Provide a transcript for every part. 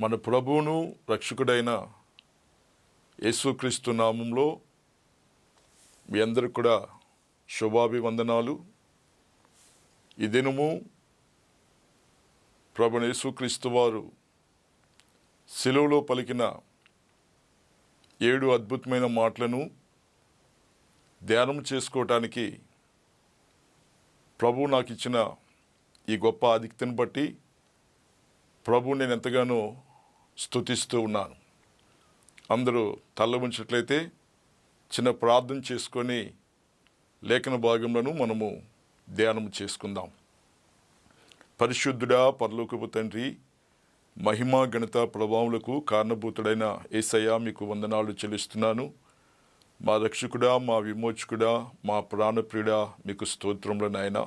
మన ప్రభువును రక్షకుడైన యేసుక్రీస్తు నామంలో మీ అందరికి కూడా శుభాభివందనాలు. ఈ దినము ప్రభువైన యేసుక్రీస్తు వారు శిలువలో పలికిన 7 అద్భుతమైన మాటలను ధ్యానం చేసుకోవటానికి ప్రభువు నాకు ఇచ్చిన ఈ గొప్ప ఆధిక్యతను బట్టి ప్రభువు నేను ఎంతగానో స్తుతిస్తూ ఉన్నాను. అందరూ తల ఉంచినట్లయితే చిన్న ప్రార్థన చేసుకొని లేఖన భాగంలో మనము ధ్యానం చేసుకుందాం. పరిశుద్ధుడా, పరలోకపు తండ్రి, మహిమ ఘనత ప్రభావములకు కారణభూతుడైన యేసయ్య మీకు వందనాలు చెల్లిస్తున్నాను. మా రక్షకుడా, మా విమోచకుడా, మా ప్రాణప్రియుడా మీకు స్తోత్రములు నాయన.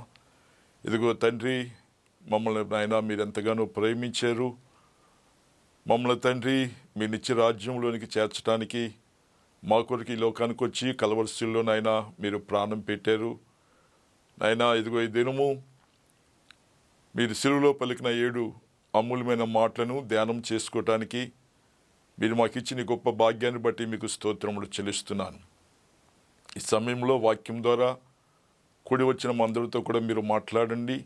ఇదిగో తండ్రి, మమ్మల్ని నాయన మీరు ఎంతగానో ప్రేమించారు. మమ్మల్ని తండ్రి మీ నిత్య రాజ్యంలోనికి చేర్చడానికి మా కొరకు ఈ లోకానికి వచ్చి కలవరిశిల్లో నాయన మీరు ప్రాణం పెట్టారు నాయన. ఇదిగో ఈ దినము మీరు శిలువలో పలికిన 7 అమూల్యమైన మాటలను ధ్యానం చేసుకోవటానికి మీరు మాకు ఇచ్చిన గొప్ప భాగ్యాన్ని బట్టి మీకు స్తోత్రములు చెల్లిస్తున్నాను. ఈ సమయంలో వాక్యం ద్వారా కూడి వచ్చిన మా అందరితో కూడా మీరు మాట్లాడండి.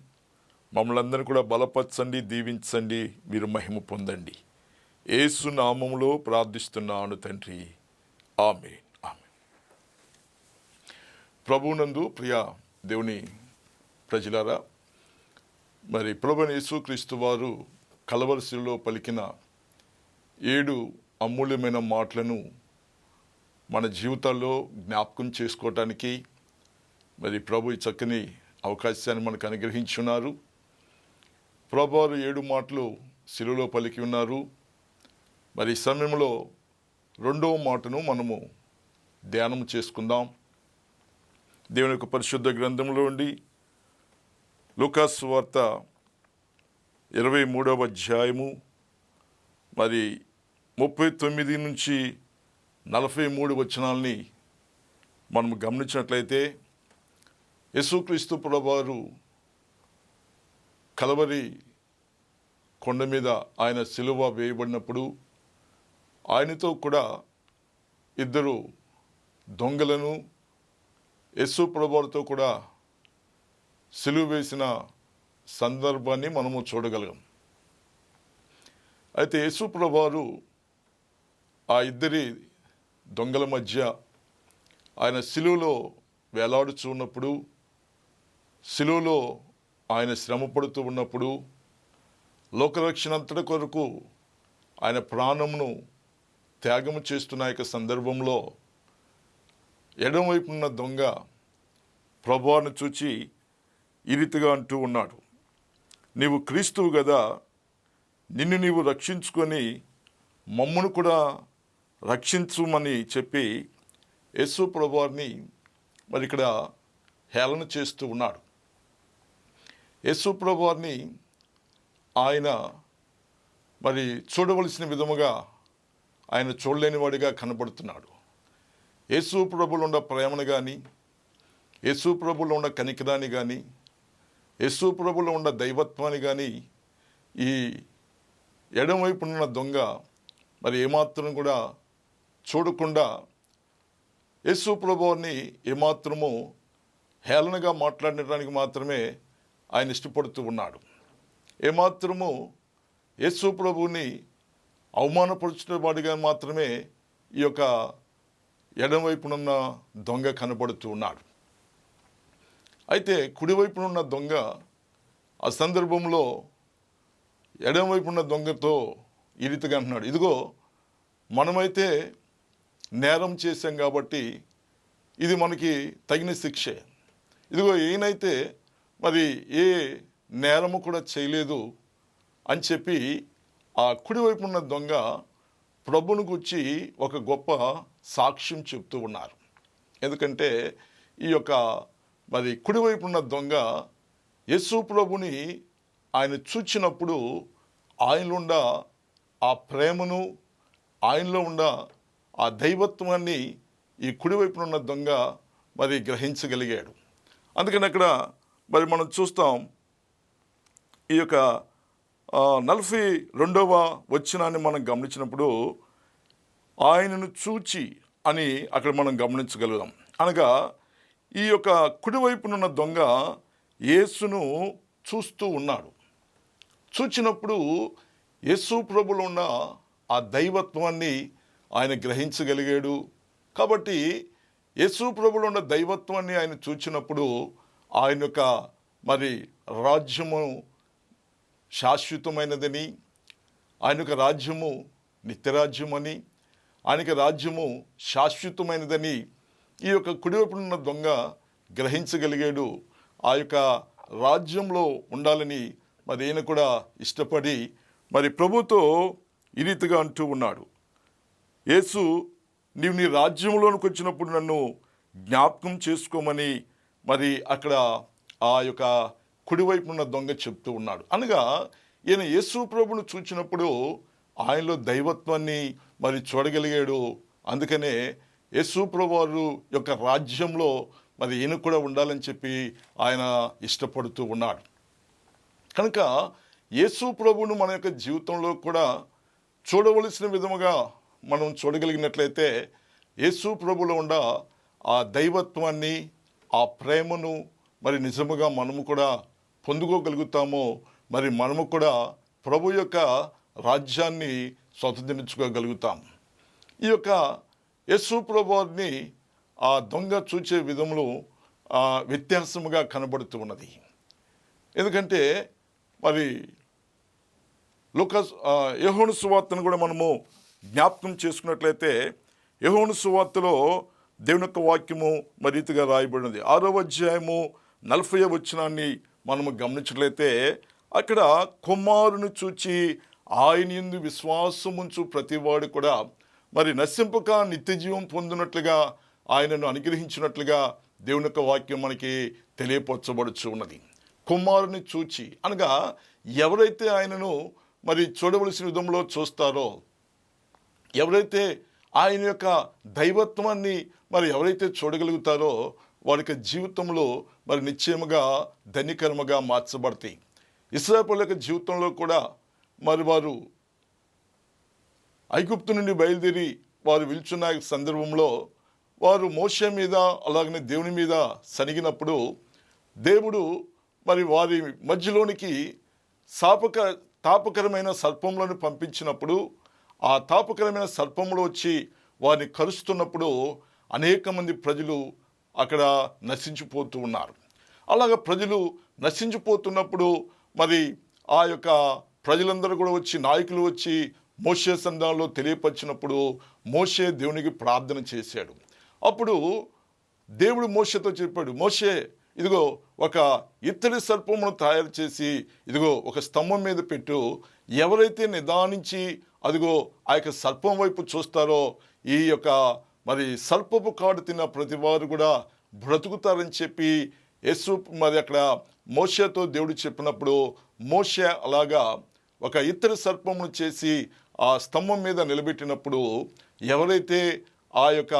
మమ్మల్ని అందరినీ కూడా బలపరచండి, దీవించండి, మీరు మహిమ పొందండి. యేసు నామములో ప్రార్థిస్తున్నాను తండ్రి, ఆమేన్. ఆమేన్. ప్రభువునందు ప్రియ దేవుని ప్రజలారా, మరి ప్రభువైన యేసుక్రీస్తు వారు కలవరిశిలో పలికిన 7 అమూల్యమైన మాటలను మన జీవితాల్లో జ్ఞాపకం చేసుకోవటానికి మరి ప్రభు ఈ చక్కని అవకాశాన్ని మనకు అనుగ్రహించున్నారు. ప్రభువారు 7 మాటలు శిలువలో పలికి ఉన్నారు. మరి ఈ సమయంలో 2వ మాటను మనము ధ్యానం చేసుకుందాం. దేవుని యొక్క పరిశుద్ధ గ్రంథంలో ఉండి లూకాసు సువార్త 23వ అధ్యాయము మరి 39 నుంచి 43 వచనాల్ని మనం గమనించినట్లయితే, యేసుక్రీస్తు ప్రభువారు కలవరి కొండ మీద ఆయన సిలువ వేయబడినప్పుడు ఆయనతో కూడా 2 దొంగలను యేసు ప్రభువారితో కూడా సిలువ వేసిన సందర్భాన్ని మనము చూడగలం. అయితే యేసు ప్రభువారు ఆ 2 దొంగల మధ్య ఆయన సిలువలో వేలాడుచున్నప్పుడు, సిలువలో ఆయన శ్రమ పడుతూ ఉన్నప్పుడు, లోకరక్షణ అంతటి కొరకు ఆయన ప్రాణమును త్యాగము చేస్తున్న యొక్క సందర్భంలో ఎడమవైపున్న దొంగ ప్రభువును చూచి ఈ రీతిగా అంటూ ఉన్నాడు, నీవు క్రీస్తువు కదా, నిన్ను నీవు రక్షించుకొని మమ్మను కూడా రక్షించుమని చెప్పి యేసు ప్రభువారిని మరి ఇక్కడ హేళన చేస్తూ ఉన్నాడు. యేసు ప్రభువారిని ఆయన మరి చూడవలసిన విధముగా ఆయన చూడలేని వాడిగా కనబడుతున్నాడు. యేసు ప్రభువులో ఉన్న ప్రేమను కానీ, యేసు ప్రభువులో ఉన్న కనికరాన్ని కానీ, యేసు ప్రభువులో ఉన్న దైవత్వాన్ని కానీ ఈ ఎడమవైపున్న దొంగ మరి ఏమాత్రం కూడా చూడకుండా యేసు ప్రభువుని ఏమాత్రము హేళనగా మాట్లాడడానికి మాత్రమే ఆయన ఇష్టపడుతూ ఉన్నాడు. ఏమాత్రము యేసు ప్రభువుని అవమానపరుచుకునే వాడిగా మాత్రమే ఈ యొక్క ఎడమవైపునున్న దొంగ కనబడుతూ ఉన్నాడు. అయితే కుడివైపునున్న దొంగ ఆ సందర్భంలో ఎడమవైపున్న దొంగతో ఈ రీతిగా అంటున్నాడు, ఇదిగో మనమైతే నేరం చేశాం కాబట్టి ఇది మనకి తగిన శిక్షే. ఇదిగో ఈయనైతే మరి ఏ నేరము కూడా చేయలేదు అని చెప్పి ఆ కుడివైపు ఉన్న దొంగ ప్రభువును గురించి ఒక గొప్ప సాక్ష్యం చెప్తూ ఉన్నారు. ఎందుకంటే ఈ యొక్క మరి కుడివైపు ఉన్న దొంగ యేసు ప్రభుని ఆయన చూచినప్పుడు ఆయనలో ఉన్న ఆ ప్రేమను, ఆయనలో ఉన్న ఆ దైవత్వాన్ని ఈ కుడివైపున ఉన్న దొంగ మరి గ్రహించగలిగాడు. అందుకని అక్కడ మరి మనం చూస్తాం, ఈ యొక్క 42వ వచనాన్ని మనం గమనించినప్పుడు ఆయనను చూచి అని అక్కడ మనం గమనించగలుగుతాం. అనగా ఈ యొక్క కుడివైపునున్న దొంగ యేసును చూస్తూ ఉన్నాడు. చూచినప్పుడు యేసు ప్రభులో ఉన్న ఆ దైవత్వాన్ని ఆయన గ్రహించగలిగాడు. కాబట్టి యేసు ప్రభులో ఉన్న దైవత్వాన్ని ఆయన చూచినప్పుడు ఆయన యొక్క మరి రాజ్యము శాశ్వతమైనదని, ఆయన యొక్క రాజ్యము నిత్యరాజ్యమని, ఆయన యొక్క రాజ్యము శాశ్వతమైనదని ఈ యొక్క కుడివైపునున్న దొంగ గ్రహించగలిగాడు. ఆ యొక్క రాజ్యంలో ఉండాలని మరి ఈయన కూడా ఇష్టపడి మరి ప్రభుతో ఈ రీతిగా అంటూ ఉన్నాడు, యేసు నీవు నీ రాజ్యంలోనికి వచ్చినప్పుడు నన్ను జ్ఞాపకం చేసుకోమని మరి అక్కడ ఆ యొక్క కుడివైపునున్న దొంగ చెప్తూ ఉన్నాడు. అనగా ఈయన యేసు ప్రభును చూచినప్పుడు ఆయనలో దైవత్వాన్ని మరి చూడగలిగాడు. అందుకనే యేసు ప్రభు వారు యొక్క రాజ్యంలో మరి ఈయన కూడా ఉండాలని చెప్పి ఆయన ఇష్టపడుతూ ఉన్నాడు. కనుక యేసు ప్రభువును మన యొక్క జీవితంలో కూడా చూడవలసిన విధముగా మనం చూడగలిగినట్లయితే యేసు ప్రభులో ఉన్న ఆ దైవత్వాన్ని, ఆ ప్రేమను మరి నిజముగా మనము కూడా పొందుకోగలుగుతామో, మరి మనము కూడా ప్రభు యొక్క రాజ్యాన్ని స్వతంత్రించుకోగలుగుతాం. ఈ యొక్క యేసు ప్రభువుని ఆ దొంగ చూచే విధములు వ్యత్యాసముగా కనబడుతూ ఉన్నది. ఎందుకంటే మరి యోహాను సువార్తను కూడా మనము జ్ఞాపకం చేసుకున్నట్లయితే యోహాను సువార్తలో దేవుని యొక్క వాక్యము మరి రీతిగా రాయబడినది. 6వ అధ్యాయము 40వ వచనాన్ని మనము గమనించినట్లయితే అక్కడ కుమారుని చూచి ఆయన యందు విశ్వాసముంచు ప్రతివాడు కూడా మరి నశింపక నిత్యజీవం పొందినట్లుగా ఆయనను అనుగ్రహించినట్లుగా దేవుని యొక్క వాక్యం మనకి తెలియపరచబడుచు ఉన్నది. కుమారుని చూచి అనగా ఎవరైతే ఆయనను మరి చూడవలసిన విధంలో చూస్తారో, ఎవరైతే ఆయన యొక్క దైవత్వాన్ని మరి ఎవరైతే చూడగలుగుతారో వారి యొక్క జీవితంలో మరి నిశ్చయముగా ధన్యకరముగా మార్చబడతాయి. ఇశ్రాయేలు యొక్క జీవితంలో కూడా మరి వారు ఐగుప్తు నుండి బయలుదేరి వారు విలుచున్న సందర్భంలో వారు మోషే మీద అలాగనే దేవుని మీద సనిగినప్పుడు దేవుడు మరి వారి మధ్యలోనికి తాపకరమైన సర్పములను పంపించినప్పుడు ఆ తాపకరమైన సర్పములు వచ్చి వారిని కరుస్తున్నప్పుడు అనేక మంది ప్రజలు అక్కడ నశించిపోతూ ఉన్నారు. అలాగ ప్రజలు నశించిపోతున్నప్పుడు మరి ఆ యొక్క ప్రజలందరూ కూడా వచ్చి, నాయకులు వచ్చి మోషే సన్నిధానంలో తెలియపరిచినప్పుడు మోషే దేవునికి ప్రార్థన చేశాడు. అప్పుడు దేవుడు మోషేతో చెప్పాడు, మోషే ఇదిగో ఒక ఇత్తడి సర్పమును తయారు చేసి ఇదిగో ఒక స్తంభం మీద పెట్టు, ఎవరైతే నిదానించి అదిగో ఆ యొక్క సర్పం వైపు చూస్తారో ఈ యొక్క మరి సర్పపు కాడు తిన్న ప్రతి వారు కూడా బ్రతుకుతారని చెప్పి యేసు మరి అక్కడ మోషేతో దేవుడు చెప్పినప్పుడు మోషే అలాగా ఒక ఇత్తడి సర్పమును చేసి ఆ స్తంభం మీద నిలబెట్టినప్పుడు ఎవరైతే ఆ యొక్క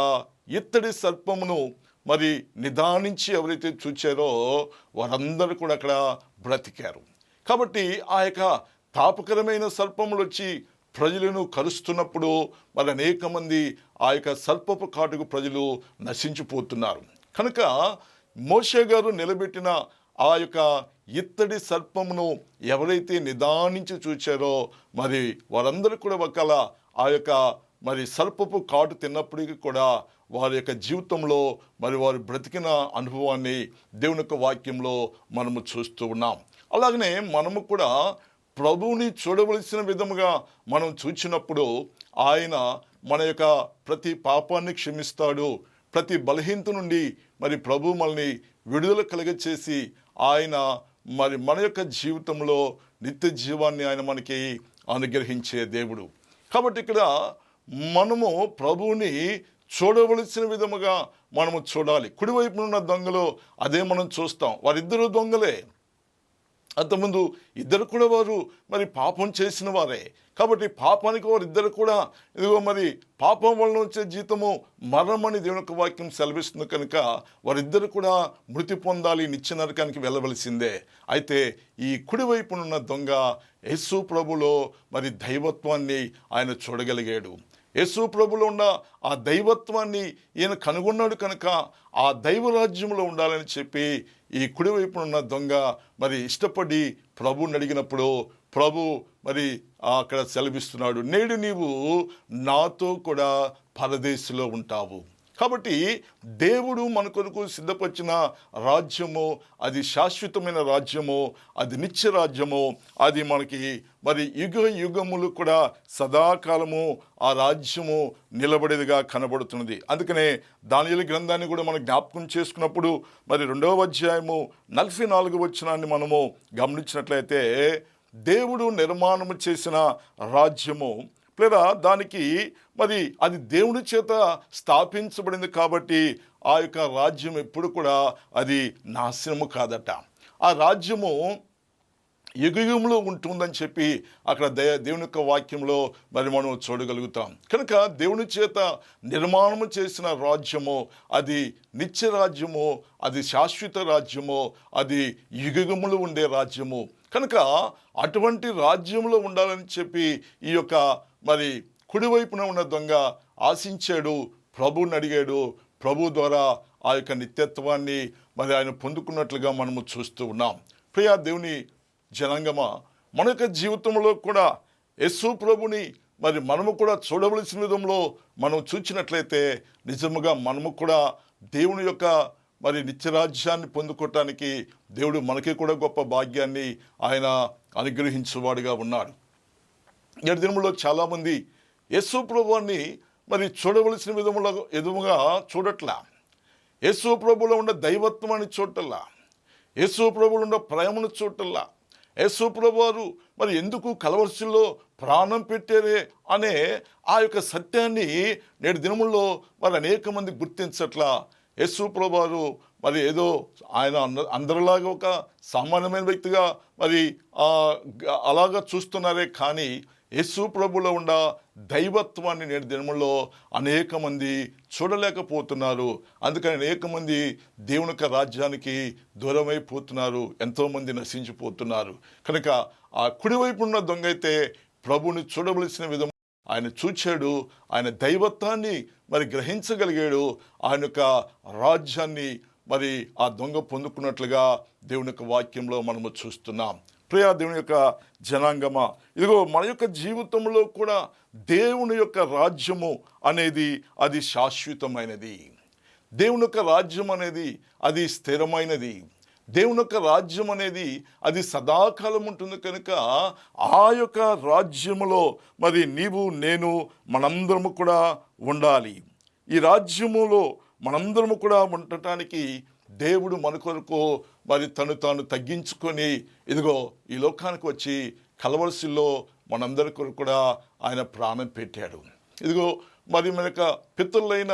ఇత్తడి సర్పమును మరి నిదానించి ఎవరైతే చూచారో వారందరూ కూడా అక్కడ బ్రతికారు. కాబట్టి ఆ యొక్క తాపకరమైన సర్పములు వచ్చి ప్రజలను కరుస్తున్నప్పుడు మరి అనేక మంది ఆ యొక్క సర్పపు కాటుకు ప్రజలు నశించిపోతున్నారు. కనుక మోషే గారు నిలబెట్టిన ఆ యొక్క ఇత్తడి సర్పమును ఎవరైతే నిదానించి చూచారో మరి వారందరూ కూడా ఒకవేళ ఆ యొక్క మరి సర్పపు కాటు తిన్నప్పటికీ కూడా వారి యొక్క జీవితంలో మరి వారు బ్రతికిన అనుభవాన్ని దేవుని యొక్క వాక్యంలో మనము చూస్తూ ఉన్నాం. అలాగనే మనము కూడా ప్రభువుని చూడవలసిన విధముగా మనం చూచినప్పుడు ఆయన మన యొక్క ప్రతి పాపాన్ని క్షమిస్తాడు. ప్రతి బలహీనత నుండి మరి ప్రభు మనల్ని విడుదల కలుగచేసి ఆయన మరి మన యొక్క జీవితంలో నిత్య జీవాన్ని ఆయన మనకి అనుగ్రహించే దేవుడు. కాబట్టి ఇక్కడ మనము ప్రభువుని చూడవలసిన విధముగా మనము చూడాలి. కుడివైపునున్న దొంగలు అదే మనం చూస్తాం, వారిద్దరు దొంగలే. అంతకుముందు ఇద్దరు కూడా వారు మరి పాపం చేసిన వారే. కాబట్టి పాపానికి వారు ఇద్దరు కూడా ఇదిగో మరి పాపం వలన వచ్చే జీతము మరణమని దేవుని యొక్క వాక్యం సెలవిస్తుంది కనుక వారిద్దరు కూడా మృతి పొందాలి, నిత్య నరకానికి వెళ్ళవలసిందే. అయితే ఈ కుడివైపునున్న దొంగ యేసు ప్రభులో మరి దైవత్వాన్ని ఆయన చూడగలిగాడు. యేసు ప్రభులో ఉన్న ఆ దైవత్వాన్ని ఈయన కనుగొన్నాడు కనుక ఆ దైవరాజ్యంలో ఉండాలని చెప్పి ఈ కుడివైపునున్న దొంగ మరి ఇష్టపడి ప్రభుని అడిగినప్పుడు ప్రభు మరి అక్కడ సెలవిస్తున్నాడు, నేడు నీవు నాతో కూడా పరదేశంలో ఉంటావు. కాబట్టి దేవుడు మన కొరకు సిద్ధపరిచిన రాజ్యము అది శాశ్వతమైన రాజ్యము, అది నిత్య రాజ్యము, అది మనకి మరి యుగ యుగములు కూడా సదాకాలము ఆ రాజ్యము నిలబడేదిగా కనబడుతున్నది. అందుకనే దానియేలు గ్రంథాన్ని కూడా మనం జ్ఞాపకం చేసుకున్నప్పుడు మరి 2వ అధ్యాయము 44వ వచనాన్ని మనము గమనించినట్లయితే దేవుడు నిర్మాణము చేసిన రాజ్యము లేదా దానికి మరి అది దేవుని చేత స్థాపించబడింది కాబట్టి ఆ యొక్క రాజ్యం ఎప్పుడు కూడా అది నాశనము కాదట. ఆ రాజ్యము యుగయుగంలో ఉంటుందని చెప్పి అక్కడ దేవుని యొక్క వాక్యంలో మరి మనం చూడగలుగుతాం. కనుక దేవుని చేత నిర్మాణము చేసిన రాజ్యము అది నిత్య రాజ్యము, అది శాశ్వత రాజ్యము, అది యుగయుగములో ఉండే రాజ్యము. కనుక అటువంటి రాజ్యంలో ఉండాలని చెప్పి ఈ యొక్క మరి కుడివైపున ఉన్న దొంగ ఆశించాడు, ప్రభువుని అడిగాడు. ప్రభు ద్వారా ఆ యొక్క నిత్యత్వాన్ని మరి ఆయన పొందుకున్నట్లుగా మనము చూస్తూ ఉన్నాం. ప్రియా దేవుని జనాంగమా, మన యొక్క జీవితంలో కూడా యేసు ప్రభుని మరి మనము కూడా చూడవలసిన విధంలో మనం చూచినట్లయితే నిజముగా మనము కూడా దేవుని యొక్క మరి నిత్యరాజ్యాన్ని పొందుకోవటానికి దేవుడు మనకి కూడా గొప్ప భాగ్యాన్ని ఆయన అనుగ్రహించేవాడుగా ఉన్నాడు. నేటి దినములో చాలామంది యేసు ప్రభువుని మరి చూడవలసిన విధముగా చూడట్లా, యేసు ప్రభువులో ఉన్న దైవత్వాన్ని చూడటల్లా, యేసు ప్రభువులో ఉన్న ప్రేమను చూడటల్లా, యేసు ప్రభువారు మరి ఎందుకు కలవరిశిలో ప్రాణం పెట్టారే అనే ఆ యొక్క సత్యాన్ని నేటి దినముల్లో మరి అనేక మంది గుర్తించట్లా. యేసు ప్రభువారు మరి ఏదో ఆయన అందరిలాగా ఒక సామాన్యమైన వ్యక్తిగా మరి అలాగా చూస్తున్నారే కానీ యేసు ప్రభువులో ఉన్న దైవత్వాన్ని నేటి దినముల్లో అనేక మంది చూడలేకపోతున్నారు. అందుకని అనేక మంది దేవుని యొక్క రాజ్యానికి దూరమైపోతున్నారు, ఎంతోమంది నశించిపోతున్నారు. కనుక ఆ కుడివైపు ఉన్న దొంగ అయితే ప్రభువుని చూడవలసిన విధం ఆయన చూచాడు, ఆయన దైవత్వాన్ని మరి గ్రహించగలిగాడు, ఆయన యొక్క రాజ్యాన్ని మరి ఆ దొంగ పొందుకున్నట్లుగా దేవుని యొక్క వాక్యంలో మనము చూస్తున్నాం. ప్రియా దేవుని యొక్క జనాంగమా, ఇదిగో మన యొక్క జీవితంలో కూడా దేవుని యొక్క రాజ్యము అనేది అది శాశ్వతమైనది. దేవుని యొక్క రాజ్యం అనేది అది స్థిరమైనది. దేవుని యొక్క రాజ్యం అనేది అది సదాకాలం ఉంటుంది. కనుక ఆ యొక్క రాజ్యములో మరి నీవు నేను మనందరము కూడా ఉండాలి. ఈ రాజ్యములో మనందరము కూడా ఉండటానికి దేవుడు మన కొరకు మరి తను తాను తగ్గించుకొని ఇదిగో ఈ లోకానికి వచ్చి కలవరిశిలో మనందరి కొరకు కూడా ఆయన ప్రాణం పెట్టాడు. ఇదిగో మరి మన యొక్క పితరులైన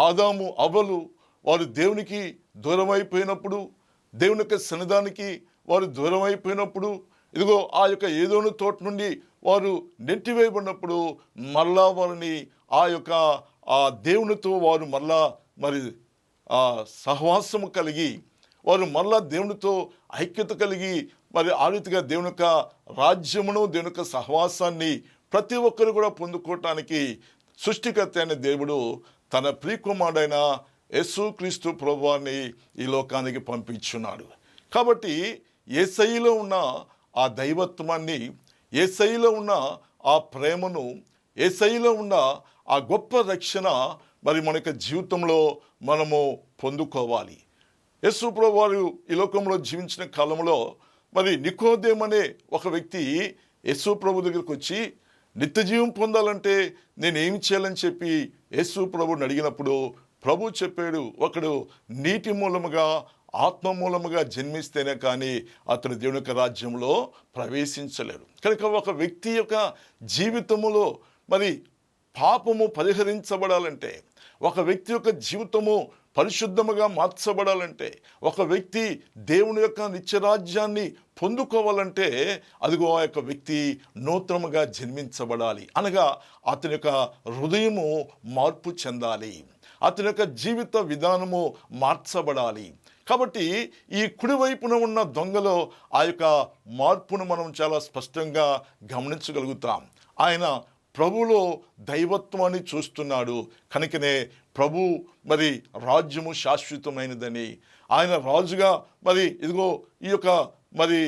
ఆదాము అవ్వలు వారు దేవునికి దూరం అయిపోయినప్పుడు, దేవుని యొక్క సన్నిధానికి వారు దూరం అయిపోయినప్పుడు, ఇదిగో ఆ యొక్క ఏదోను తోట నుండి వారు నెట్టివేయబడినప్పుడు మళ్ళా వారిని ఆ యొక్క ఆ దేవునితో వారు మళ్ళా మరి సహవాసము కలిగి వారు మళ్ళా దేవునితో ఐక్యత కలిగి మరి ఆ రీతిగా దేవుని యొక్క రాజ్యమును దేవుని యొక్క సహవాసాన్ని ప్రతి ఒక్కరు కూడా పొందుకోవటానికి సృష్టికర్త అయిన దేవుడు తన ప్రియకుమారుడైన యేసుక్రీస్తు ప్రభువాన్ని ఈ లోకానికి పంపించున్నాడు. కాబట్టి యేసయ్యలో ఉన్న ఆ దైవత్వాన్ని, యేసయ్యలో ఉన్న ఆ ప్రేమను, యేసయ్యలో ఉన్న ఆ గొప్ప రక్షణ మరి మన యొక్క జీవితంలో మనము పొందుకోవాలి. యేసు ప్రభువారు ఈ లోకంలో జీవించిన కాలంలో మరి నికోదేము అనే ఒక వ్యక్తి యేసు ప్రభు దగ్గరికి వచ్చి నిత్య జీవం పొందాలంటే నేనేమి చేయాలని చెప్పి యేసు ప్రభుని అడిగినప్పుడు ప్రభు చెప్పాడు, ఒకడు నీటి మూలముగా ఆత్మ మూలముగా జన్మిస్తేనే కానీ అతడు దేవుని యొక్క రాజ్యంలో ప్రవేశించలేడు. కనుక ఒక వ్యక్తి యొక్క జీవితములో మరి పాపము పరిహరించబడాలంటే, ఒక వ్యక్తి యొక్క జీవితము పరిశుద్ధముగా మార్చబడాలంటే, ఒక వ్యక్తి దేవుని యొక్క నిత్యరాజ్యాన్ని పొందుకోవాలంటే, అదిగో ఆ యొక్క వ్యక్తి నూతనముగా జన్మించబడాలి. అనగా అతని యొక్క హృదయము మార్పు చెందాలి, అతని యొక్క జీవిత విధానము మార్చబడాలి. కాబట్టి ఈ కుడివైపున ఉన్న దొంగలో ఆ యొక్క మార్పును మనం చాలా స్పష్టంగా గమనించగలుగుతాం. ఆయన ప్రభులో దైవత్వాన్ని చూస్తున్నాడు కనుకనే ప్రభు మరి రాజ్యము శాశ్వతమైనదని, ఆయన రాజుగా మరి ఇదిగో ఈ యొక్క మరి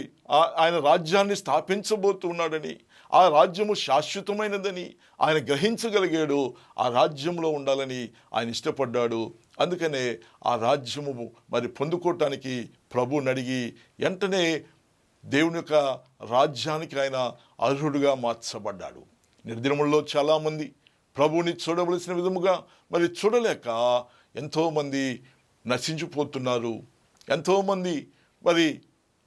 ఆయన రాజ్యాన్ని స్థాపించబోతున్నాడని, ఆ రాజ్యము శాశ్వతమైనదని ఆయన గ్రహించగలిగాడు. ఆ రాజ్యంలో ఉండాలని ఆయన ఇష్టపడ్డాడు. అందుకనే ఆ రాజ్యము మరి పొందుకోవటానికి ప్రభువుని అడిగి వెంటనే దేవుని యొక్క రాజ్యానికి ఆయన అర్హుడుగా మార్చబడ్డాడు. నిర్దినముల్లో చాలామంది ప్రభువుని చూడవలసిన విధముగా మరి చూడలేక ఎంతోమంది నశించిపోతున్నారు, ఎంతోమంది మరి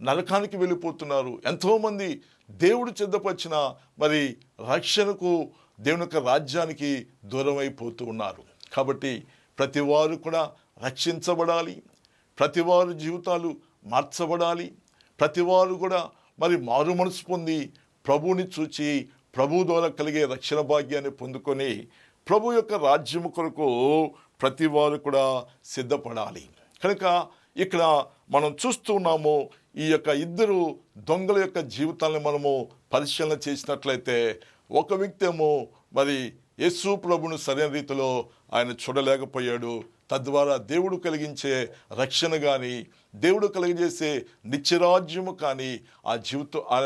నరకానికి వెళ్ళిపోతున్నారు, ఎంతోమంది దేవుడు సిద్ధపరిచిన మరి రక్షణకు దేవుని యొక్క రాజ్యానికి దూరం అయిపోతూ ఉన్నారు. కాబట్టి ప్రతివారు కూడా రక్షించబడాలి, ప్రతివారు జీవితాలు మార్చబడాలి, ప్రతివారు కూడా మరి మారు మనసు పొంది ప్రభువుని చూచి ప్రభు ద్వారా కలిగే రక్షణ భాగ్యాన్ని పొందుకొని ప్రభు యొక్క రాజ్యము కొరకు ప్రతివారు కూడా సిద్ధపడాలి. కనుక ఇక్కడ మనం చూస్తూ ఉన్నాము, ఈ యొక్క ఇద్దరు దొంగల యొక్క జీవితాలను మనము పరిశీలన చేసినట్లయితే, ఒక వ్యక్తి ఏమో మరి యేసు ప్రభును సరైన రీతిలో ఆయన చూడలేకపోయాడు. తద్వారా దేవుడు కలిగించే రక్షణ కానీ, దేవుడు కలిగజేసే నిత్యరాజ్యము కానీ ఆ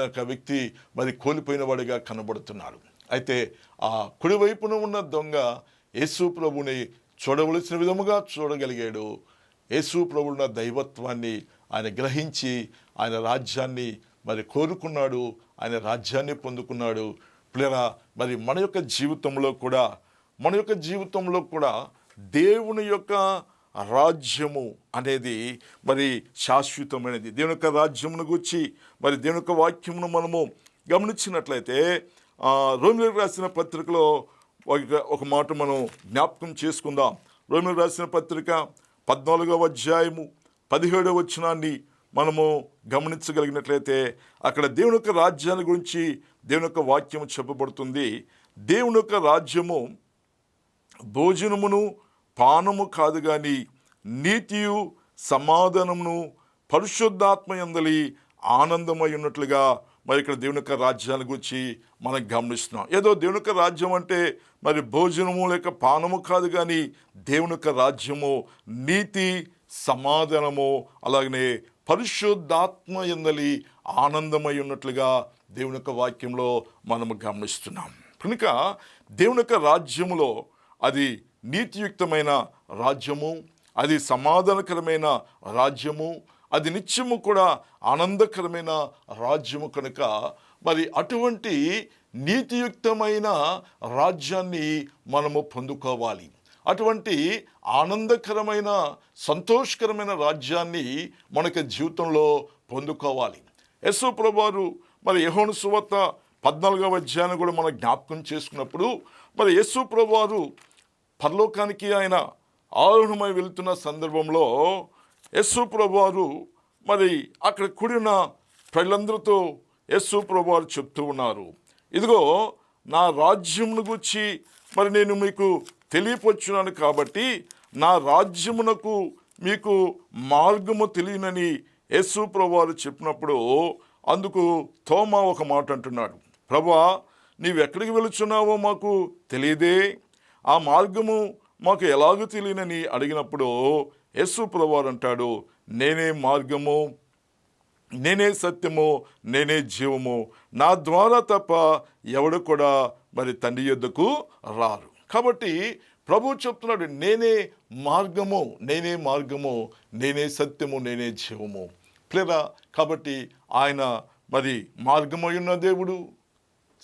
యొక్క వ్యక్తి మరి కోల్పోయిన వాడిగా కనబడుతున్నాడు. అయితే ఆ కుడివైపున ఉన్న దొంగ యేసు ప్రభుని చూడవలసిన విధముగా చూడగలిగాడు. యేసు ప్రభువున్న దైవత్వాన్ని ఆయన గ్రహించి ఆయన రాజ్యాన్ని మరి కోరుకున్నాడు, ఆయన రాజ్యాన్ని పొందుకున్నాడు. పిల్లరా, మరి మన యొక్క జీవితంలో కూడా దేవుని యొక్క రాజ్యము అనేది మరి శాశ్వతమైనది. దేవుని యొక్క రాజ్యమును గురించి మరి దేవుని యొక్క వాక్యమును మనము గమనించినట్లయితే రోమీయులకు రాసిన పత్రికలో ఒక మాట మనం జ్ఞాపకం చేసుకుందాం. రోమీయులకు రాసిన పత్రిక 14వ అధ్యాయము 17వ వచనాన్ని మనము గమనించగలిగినట్లయితే అక్కడ దేవుని యొక్క రాజ్యాన్ని గురించి దేవుని యొక్క వాక్యము చెప్పబడుతుంది. దేవుని యొక్క రాజ్యము భోజనమును పానము కాదు కానీ నీతియు సమాధానమును పరిశుద్ధాత్మ యందలి ఆనందమై ఉన్నట్లుగా మరి ఇక్కడ దేవుని యొక్క రాజ్యాన్ని గురించి మనం గమనిస్తున్నాం. ఏదో దేవుని యొక్క రాజ్యం అంటే మరి భోజనము లేక పానము కాదు కానీ దేవుని యొక్క రాజ్యము నీతి సమాధానము అలాగనే పరిశుద్ధాత్మ యందలి ఆనందమై ఉన్నట్లుగా దేవుని యొక్క వాక్యంలో మనము గమనిస్తున్నాం. కనుక దేవుని యొక్క రాజ్యములో అది నీతియుక్తమైన రాజ్యము, అది సమాధానకరమైన రాజ్యము, అది నిత్యము కూడా ఆనందకరమైన రాజ్యము. కనుక మరి అటువంటి నీతియుక్తమైన రాజ్యాన్ని మనము పొందుకోవాలి. అటువంటి ఆనందకరమైన సంతోషకరమైన రాజ్యాన్ని మనకి జీవితంలో పొందుకోవాలి. యేసు ప్రభువారు మరి యోహాను సువార్త 14వ అధ్యాయాన్ని కూడా మనం జ్ఞాపకం చేసుకున్నప్పుడు మరి యేసు ప్రభువారు పరలోకానికి ఆయన ఆరోహణమై వెళుతున్న సందర్భంలో యేసు ప్రభువారు మరి అక్కడ కూడిన ప్రజలందరితో యేసు ప్రభువారు చెప్తూ ఉన్నారు, ఇదిగో నా రాజ్యమును గురించి మరి నేను మీకు తెలియపరుచున్నాను కాబట్టి నా రాజ్యమునకు మీకు మార్గము తెలియనని యేసు ప్రభువారు చెప్పినప్పుడు అందుకు తోమా ఒక మాట అంటున్నాడు, ప్రభువా నీవెక్కడికి వెళుచున్నావో మాకు తెలియదే, ఆ మార్గము మాకు ఎలాగో తెలియనని అడిగినప్పుడు యేసు ప్రభువారు అంటాడు, నేనే మార్గము, నేనే సత్యము, నేనే జీవము, నా ద్వారా తప్ప ఎవడు కూడా మరి తండ్రి యొద్దకు రారు. కాబట్టి ప్రభువు చెప్తున్నాడు, నేనే మార్గము, నేనే మార్గము, నేనే సత్యము, నేనే జీవము. ప్లేరా, కాబట్టి ఆయన మరి మార్గమై ఉన్న దేవుడు,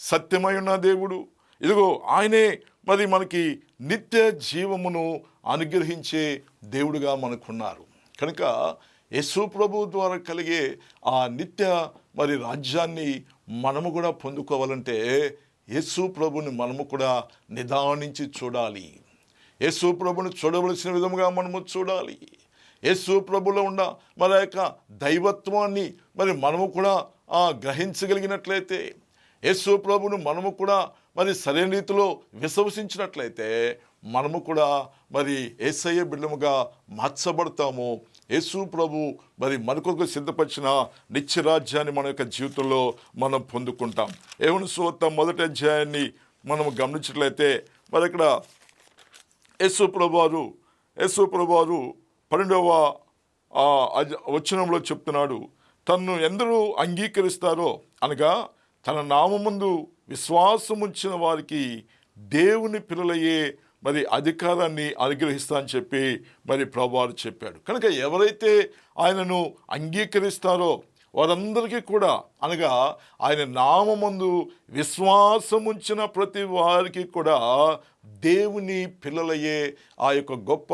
సత్యమై ఉన్న దేవుడు, ఇదిగో ఆయనే మరి మనకి నిత్య జీవమును అనుగ్రహించే దేవుడుగా మనకున్నారు. కనుక యేసు ప్రభు ద్వారా కలిగే ఆ నిత్య మరి రాజ్యాన్ని మనము కూడా పొందుకోవాలంటే యేసు ప్రభుని మనము కూడా నిదానించి చూడాలి. యేసు ప్రభుని చూడవలసిన విధముగా మనము చూడాలి. యేసు ప్రభులో ఉన్న మన యొక్క దైవత్వాన్ని మరి మనము కూడా గ్రహించగలిగినట్లయితే, యేసు ప్రభును మనము కూడా మరి సరైన రీతిలో విశ్వసించినట్లయితే మనము కూడా మరి యేసయ్య బిడ్డముగా మార్చబడతాము. యేసు ప్రభు మరి మనకొక సిద్ధపరిచిన నిత్యరాజ్యాన్ని మన యొక్క జీవితంలో మనం పొందుకుంటాం. యోహాను సువార్త 1వ అధ్యాయాన్ని మనం గమనించినట్లయితే మరి ఇక్కడ యేసు ప్రభువారు 12వ వచనంలో చెప్తున్నాడు, తన్ను ఎందరూ అంగీకరిస్తారో అనగా తన నామమందు విశ్వాసం ఉంచిన వారికి దేవుని పిల్లలయ్యే మరి అధికారాన్ని అనుగ్రహిస్తా అని చెప్పి మరి ప్రభువారు చెప్పాడు. కనుక ఎవరైతే ఆయనను అంగీకరిస్తారో వారందరికీ కూడా, అనగా ఆయన నామమందు విశ్వాసం ఉంచిన ప్రతి వారికి కూడా దేవుని పిల్లలయ్యే ఆ యొక్క గొప్ప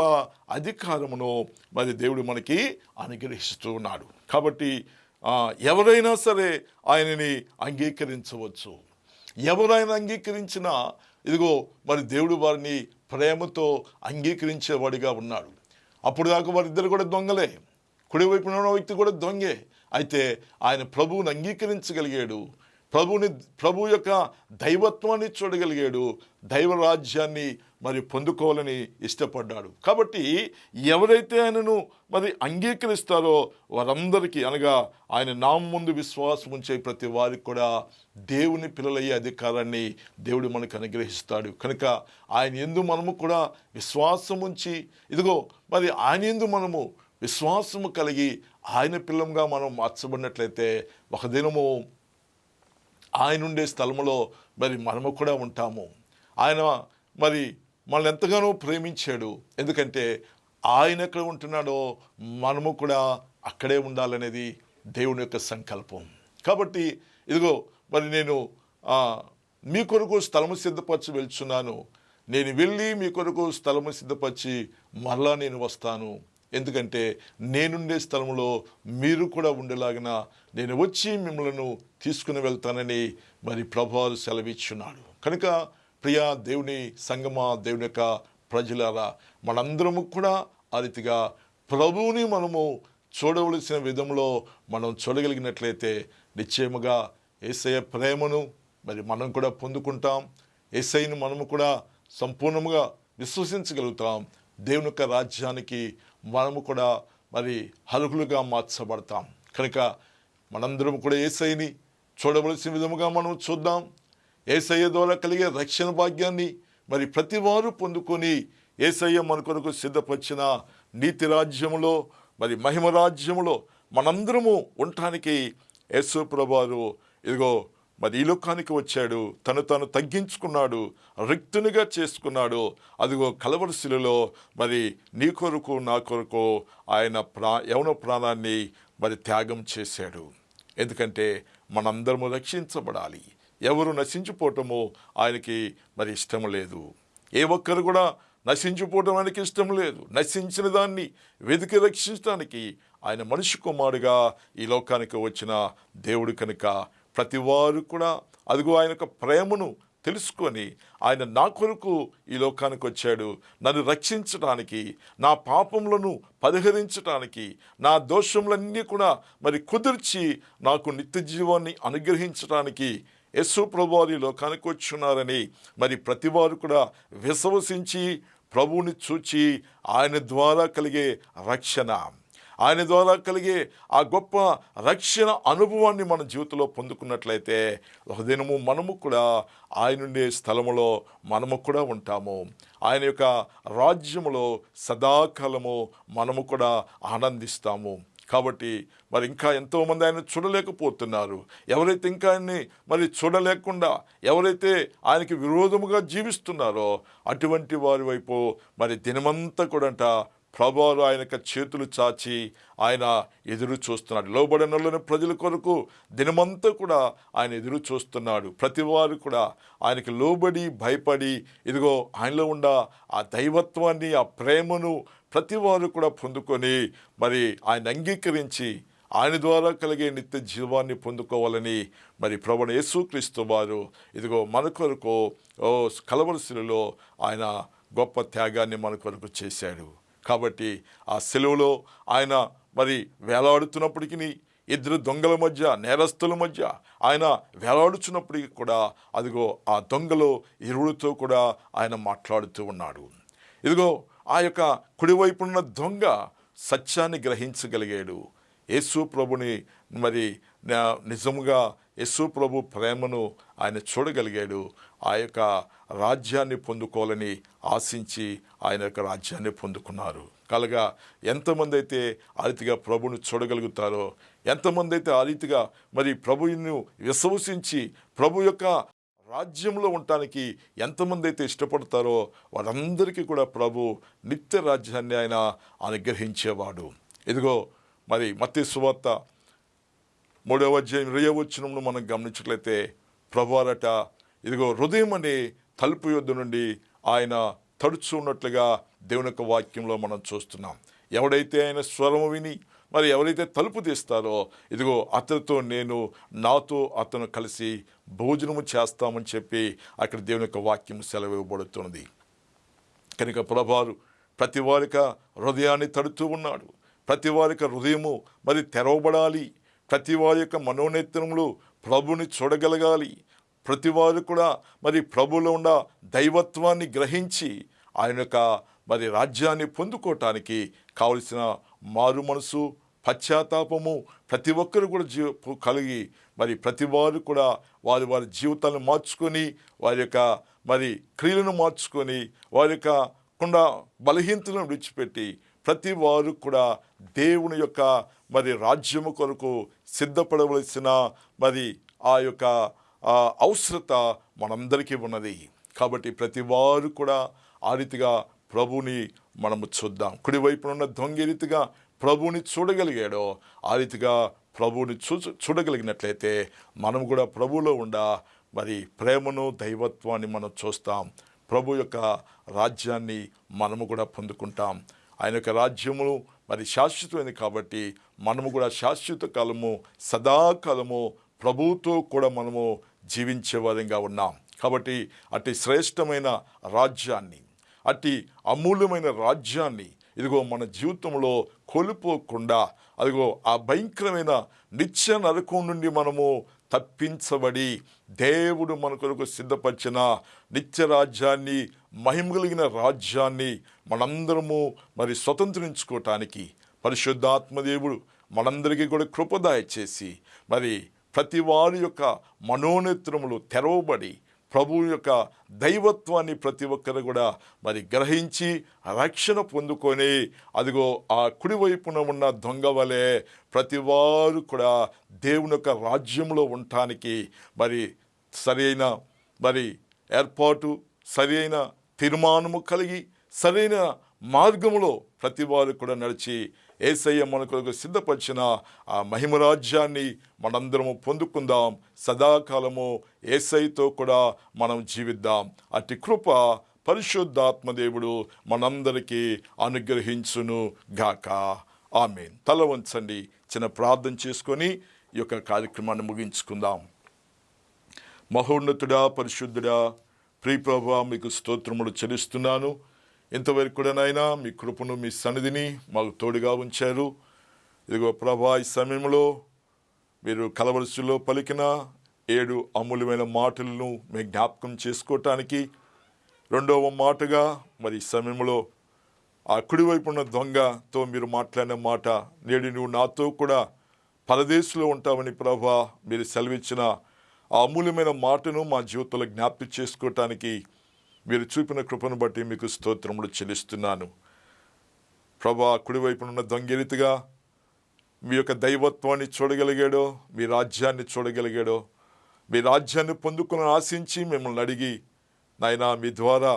అధికారమును మరి దేవుడు మనకి అనుగ్రహిస్తూ ఉన్నాడు. కాబట్టి ఎవరైనా సరే ఆయనని అంగీకరించవచ్చు. ఎవరైనా అంగీకరించినా ఇదిగో మరి దేవుడు వారిని ప్రేమతో అంగీకరించేవాడిగా ఉన్నాడు. అప్పుడు దాకా వారిద్దరు కూడా దొంగలే, కుడివైపున ఉన్న వ్యక్తి కూడా దొంగే. అయితే ఆయన ప్రభువుని అంగీకరించగలిగాడు, ప్రభు యొక్క దైవత్వాన్ని చూడగలిగాడు, దైవరాజ్యాన్ని మరి పొందుకోవాలని ఇష్టపడ్డాడు. కాబట్టి ఎవరైతే ఆయనను మరి అంగీకరిస్తారో వారందరికీ, అనగా ఆయన నామం ముందు విశ్వాసం ఉంచే ప్రతి వారికి కూడా దేవుని పిల్లలయ్యే అధికారాన్ని దేవుడు మనకు అనుగ్రహిస్తాడు. కనుక ఆయన యందు మనము కూడా విశ్వాసం ఉంచి, ఇదిగో మరి ఆయన యందు మనము విశ్వాసము కలిగి ఆయన పిల్లంగా మనం మార్చబడినట్లయితే ఒక దినము ఆయన ఉండే స్థలంలో మరి మనము కూడా ఉంటాము. ఆయన మరి మనల్ని ఎంతగానో ప్రేమించాడు. ఎందుకంటే ఆయన ఎక్కడ ఉంటున్నాడో మనము కూడా అక్కడే ఉండాలనేది దేవుని యొక్క సంకల్పం. కాబట్టి ఇదిగో మరి నేను మీ కొరకు స్థలము సిద్ధపరచి వెళ్తున్నాను. నేను వెళ్ళి మీ కొరకు స్థలము సిద్ధపరిచి మరలా నేను వస్తాను. ఎందుకంటే నేనుండే స్థలంలో మీరు కూడా ఉండేలాగిన నేను వచ్చి మిమ్మల్ని తీసుకుని వెళ్తానని మరి ప్రభువు సెలవిచ్చున్నాడు. కనుక ప్రియా దేవుని సంగమా, దేవుని యొక్క ప్రజలారా, మనందరము కూడా ఆ రీతిగా ప్రభువుని మనము చూడవలసిన విధంలో మనం చూడగలిగినట్లయితే నిశ్చయముగా యేసయ్య ప్రేమను మరి మనం కూడా పొందుకుంటాం. యేసయ్యను మనము కూడా సంపూర్ణముగా విశ్వసించగలుగుతాం. దేవుని యొక్క రాజ్యానికి మనము కూడా మరి అర్హులుగా మార్చబడతాం. కనుక మనందరం కూడా యేసయ్యని చూడవలసిన విధముగా మనం చూద్దాం. యేసయ్య ద్వారా కలిగే రక్షణ భాగ్యాన్ని మరి ప్రతి వారు పొందుకొని యేసయ్య మన కొరకు సిద్ధపరిచిన నీతి రాజ్యములో మరి మహిమ రాజ్యములో మనందరము ఉండటానికి యేసు ప్రభువారు ఇదిగో మరి ఈ లోకానికి వచ్చాడు. తను తగ్గించుకున్నాడు, రిక్తునిగా చేసుకున్నాడు. అదిగో కలవరి శిలువలో మరి నీ కొరకు నా కొరకు ఆయన యవన ప్రాణాన్ని మరి త్యాగం చేశాడు. ఎందుకంటే మనందరము రక్షించబడాలి. ఎవరు నశించిపోవటమో ఆయనకి మరి ఇష్టం లేదు. ఏ ఒక్కరు కూడా నశించిపోవటం ఆయనకి ఇష్టం లేదు. నశించిన దాన్ని వెతికి రక్షించడానికి ఆయన మనిషి కుమారుడుగా ఈ లోకానికి వచ్చిన దేవుడు. కనుక ప్రతి వారు కూడా అదిగో ఆయన యొక్క ప్రేమను తెలుసుకొని ఆయన నా కొరకు ఈ లోకానికి వచ్చాడు, నన్ను రక్షించడానికి, నా పాపములను పరిహరించడానికి, నా దోషములన్నీ కూడా మరి కుదిర్చి నాకు నిత్య జీవాన్ని అనుగ్రహించడానికి యేసు ప్రభువారు ఈ లోకానికి వచ్చున్నారని మరి ప్రతి వారు కూడా విశ్వసించి ప్రభువుని చూచి ఆయన ద్వారా కలిగే రక్షణ, ఆయన ద్వారా కలిగే ఆ గొప్ప రక్షణ అనుభవాన్ని మన జీవితంలో పొందుకున్నట్లయితే ఒక దినము మనము కూడా ఆయన ఉండే స్థలములో మనము కూడా ఉంటాము. ఆయన యొక్క రాజ్యములో సదాకాలము మనము కూడా ఆనందిస్తాము. కాబట్టి మరి ఇంకా ఎంతోమంది ఆయన చూడలేకపోతున్నారు. ఎవరైతే ఇంకా ఆయన్ని మరి చూడలేకుండా ఎవరైతే ఆయనకి విరోధముగా జీవిస్తున్నారో అటువంటి వారి వైపు మరి దినమంతా కూడా ప్రభువారు ఆయన చేతులు చాచి ఆయన ఎదురు చూస్తున్నాడు. లోబడిన ప్రజల కొరకు దినమంతా కూడా ఆయన ఎదురు చూస్తున్నాడు. ప్రతి వారు కూడా ఆయనకి లోబడి భయపడి ఇదిగో ఆయనలో ఉన్న ఆ దైవత్వాన్ని, ఆ ప్రేమను ప్రతి వారు కూడా పొందుకొని మరి ఆయన అంగీకరించి ఆయన ద్వారా కలిగే నిత్య జీవాన్ని పొందుకోవాలని మరి ప్రభువైన యేసుక్రీస్తు వారు ఇదిగో మన కొరకు కలవరి శిలువలో ఆయన గొప్ప త్యాగాన్ని మన కొరకు చేశాడు. కాబట్టి ఆ సెలువులో ఆయన మరి వేలాడుతున్నప్పటికీ, ఇద్దరు దొంగల మధ్య, నేరస్తుల మధ్య ఆయన వేలాడుచున్నప్పటికీ కూడా అదిగో ఆ దొంగలో ఇరువురితో కూడా ఆయన మాట్లాడుతూ ఉన్నాడు. ఇదిగో ఆ యొక్క కుడివైపున్న దొంగ సత్యాన్ని గ్రహించగలిగాడు. యేసు ప్రభుని మరి నిజముగా యేసు ప్రభు ప్రేమను ఆయన చూడగలిగాడు. ఆ యొక్క రాజ్యాన్ని పొందుకోవాలని ఆశించి ఆయన యొక్క రాజ్యాన్ని పొందుకున్నారు. కలగా ఎంతమంది అయితే ఆ రీతిగా ప్రభుని చూడగలుగుతారో, ఎంతమంది అయితే ఆ రీతిగా మరి ప్రభువును విశ్వసించి ప్రభు యొక్క రాజ్యంలో ఉండటానికి ఎంతమంది అయితే ఇష్టపడతారో వారందరికీ కూడా ప్రభు నిత్య రాజ్యాన్ని ఆయన అనుగ్రహించేవాడు. ఇదిగో మరి మత్తయి సువార్త 3వ అధ్యాయం 20వ వచనంలో మనం గమనించినట్లయితే ప్రభువారట ఇదిగో హృదయం అనే తలుపు యొద్ద నుండి ఆయన తడుచు ఉన్నట్లుగా దేవుని యొక్క వాక్యంలో మనం చూస్తున్నాం. ఎవడైతే ఆయన స్వరము విని మరి ఎవరైతే తలుపు తీస్తారో ఇదిగో అతనితో నాతో అతను కలిసి భోజనము చేస్తామని చెప్పి అక్కడ దేవుని యొక్క వాక్యం సెలవు ఇవ్వబడుతున్నది. కనుక ప్రభువారు ప్రతి వారిక హృదయాన్ని తడుతూ ఉన్నాడు. ప్రతి వారిక హృదయము మరి తెరవబడాలి. ప్రతి వారి యొక్క మనోనేత్రములు ప్రభుని చూడగలగాలి. ప్రతి వారు కూడా మరి ప్రభులో ఉన్న దైవత్వాన్ని గ్రహించి ఆయన యొక్క మరి రాజ్యాన్ని పొందుకోవటానికి కావలసిన మారు మనసు, పశ్చాత్తాపము ప్రతి ఒక్కరు కూడా కలిగి మరి ప్రతి వారు కూడా వారి వారి జీవితాలను మార్చుకొని, వారి యొక్క మరి క్రియలను మార్చుకొని, వారి యొక్క బలహీనతలను విడిచిపెట్టి ప్రతి వారు కూడా దేవుని యొక్క మరి రాజ్యము కొరకు సిద్ధపడవలసిన మరి ఆ యొక్క అవసరత మనందరికీ ఉన్నది. కాబట్టి ప్రతి వారు కూడా ఆ రీతిగా ప్రభుని మనము చూద్దాం. కుడివైపున ఉన్న దొంగ రీతిగా ప్రభుని చూడగలిగాడో ఆ రీతిగా ప్రభుని చూడగలిగినట్లయితే మనం కూడా ప్రభులో మరి ప్రేమను, దైవత్వాన్ని మనం చూస్తాం. ప్రభు యొక్క రాజ్యాన్ని మనము కూడా పొందుకుంటాం. ఆయన యొక్క రాజ్యము మరి శాశ్వతమైనది కాబట్టి మనము కూడా శాశ్వత కాలము, సదాకాలము ప్రభువుతో కూడా మనము జీవించే వారంగా ఉన్నాం. కాబట్టి అట్టి శ్రేష్టమైన రాజ్యాన్ని, అట్టి అమూల్యమైన రాజ్యాన్ని ఇదిగో మన జీవితంలో కోల్పోకుండా అదిగో ఆ భయంకరమైన నిత్య నరకం నుండి మనము తప్పించబడి దేవుడు మన కొరకు సిద్ధపరిచిన నిత్య రాజ్యాన్ని, మహిమ కలిగిన రాజ్యాన్ని మనందరము మరి స్వతంత్రించుకోవటానికి పరిశుద్ధాత్మదేవుడు మనందరికీ కూడా కృపదాయ చేసి మరి ప్రతి వారి యొక్క మనోనేత్రములు తెరవబడి ప్రభువు యొక్క దైవత్వాన్ని ప్రతి ఒక్కరు కూడా మరి గ్రహించి రక్షణ పొందుకొని అదిగో ఆ కుడివైపున ఉన్న దొంగ వలె ప్రతి వారు కూడా దేవుని యొక్క రాజ్యంలో ఉండటానికి మరి సరైన మరి ఏర్పాటు, సరైన తీర్మానము కలిగి సరైన మార్గములో ప్రతి వారు కూడా నడిచి యేసయ్య మన కొరకు సిద్ధపరిచిన ఆ మహిమరాజ్యాన్ని మనందరము పొందుకుందాం. సదాకాలము యేసయ్యతో కూడా మనం జీవిద్దాం. అట్టి కృప పరిశుద్ధాత్మదేవుడు మనందరికీ అనుగ్రహించును గాక. ఆమేన్. తల వంచండి, చిన్న ప్రార్థన చేసుకొని ఈ యొక్క కార్యక్రమాన్ని ముగించుకుందాం. మహోన్నతుడా, పరిశుద్ధుడా, ప్రియప్రభువా, మీకు స్తోత్రములు చెల్లిస్తున్నాను. ఇంతవరకు కూడా నాయనా మీ కృపను, మీ సన్నిధిని మాకు తోడుగా ఉంచారు. ఇదిగో ప్రభా, ఈ సమయంలో మీరు కలవరసులో పలికిన 7 అమూల్యమైన మాటలను మేము జ్ఞాపకం చేసుకోవటానికి రెండవ మాటగా మరి ఈ సమయంలో ఆ కుడివైపున్న దొంగతో మీరు మాట్లాడిన మాట, నేడు నువ్వు నాతో కూడా పరదేశంలో ఉంటావని ప్రభా మీరు సెలవిచ్చిన ఆ అమూల్యమైన మాటను మా జీవితంలో జ్ఞాపకం చేసుకోవటానికి మీరు చూపిన కృపను బట్టి మీకు స్తోత్రములు చెల్లిస్తున్నాను. ప్రభా, కుడివైపునున్న దొంగ రీతిగా మీ యొక్క దైవత్వాన్ని చూడగలిగాడో, మీ రాజ్యాన్ని చూడగలిగాడో, మీ రాజ్యాన్ని పొందుకుని ఆశించి మిమ్మల్ని అడిగి నాయనా మీ ద్వారా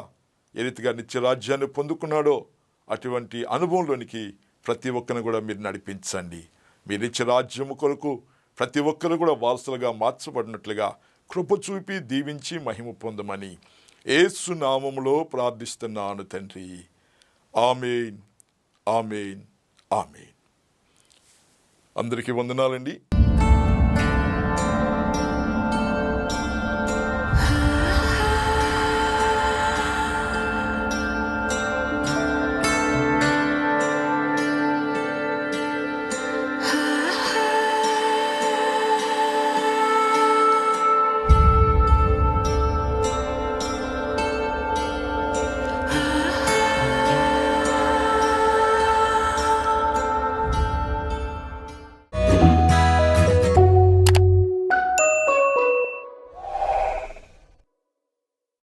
ఏ రీతిగా నిత్య రాజ్యాన్ని పొందుకున్నాడో అటువంటి అనుభవంలోనికి ప్రతి ఒక్కరిని కూడా మీరు నడిపించండి. మీ నిత్య రాజ్యము కొరకు ప్రతి ఒక్కరు కూడా వారసులుగా మార్చబడినట్లుగా కృప చూపి దీవించి మహిమ పొందమని యేసు నామములో ప్రార్థిస్తున్నాను తండ్రి. ఆమేన్, ఆమేన్, ఆమేన్. అందరికీ వందనాలండి.